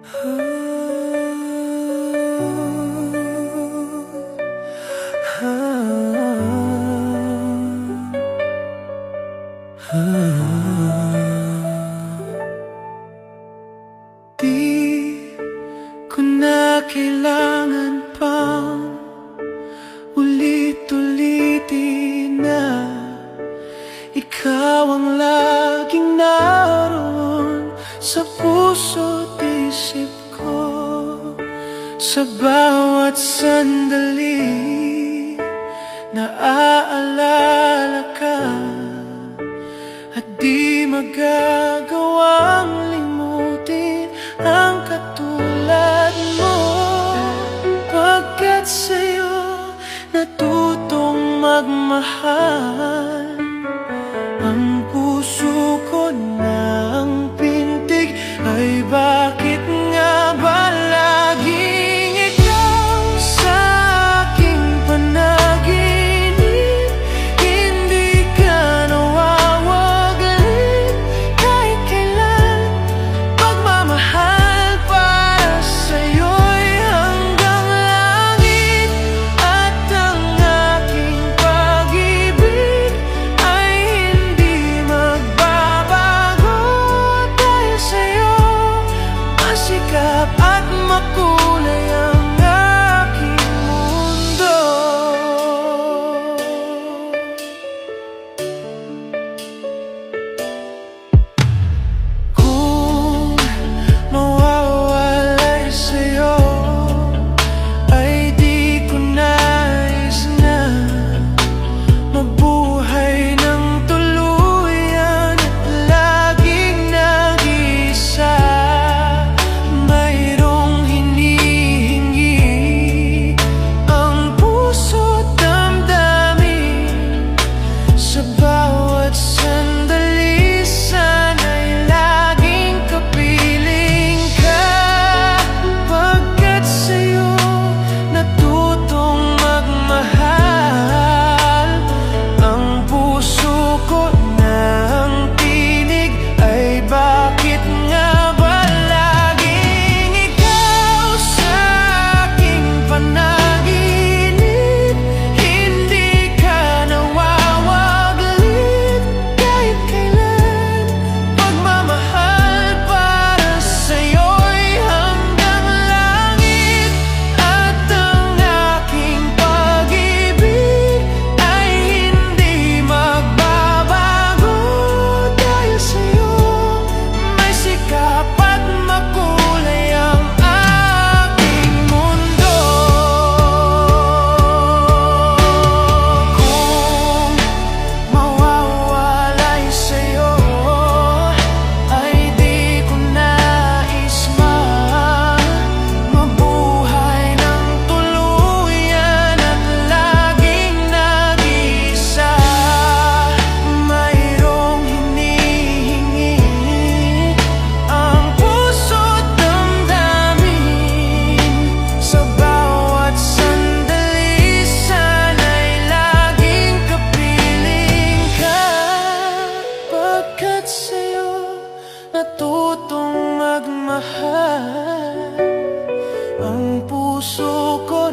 Di ko na kailangan pang ulit-ulitin na ikaw ang laging naroon sa puso't isip ko. Sa bawat sandali naaalala ka, at di magagawang limutin ang katulad mo. Pagkat sa'yo natutong magmahal, ang puso ko ng pintig ay bakit nga ba laging ikaw sa aking panaginip? Hindi ka nawawaglit kahit kailan. Pagmamahal para sa'yo'y hanggang langit, at ang aking pag-ibig ay hindi magbabago. Dahil sa'yo masikap at makulay ang aking mundo. Kung mawawalay sa'yo ay di ko nais na mabuhay ng tuluyan at laging nag-iisa. Mayroong hinihingi ang puso't damdamin. Sa bawat sandali sana'y laging kapiling ka. Pagkat sa'yo natutong magmahal, ang puso ko ng tinig ay bakit nga ba laging ikaw sa aking panaginip? Hindi ka nawawaglit kahit kailan. Pagmamahal para sa'yo'y hanggang langit, at ang aking pag-ibig ay hindi magbabago. Dahil sa'yo may sikap at makulay ang aking mundo. Kung mawawalay sa'yo ay di ko nais mabuhay ng tuluyan at laging nag-iisa. Mayroong hinihingi ang puso't damdamin. Sa bawat sandali sana'y laging kapiling ka. Pagkat sa'yo natutong magmahal, ang puso ko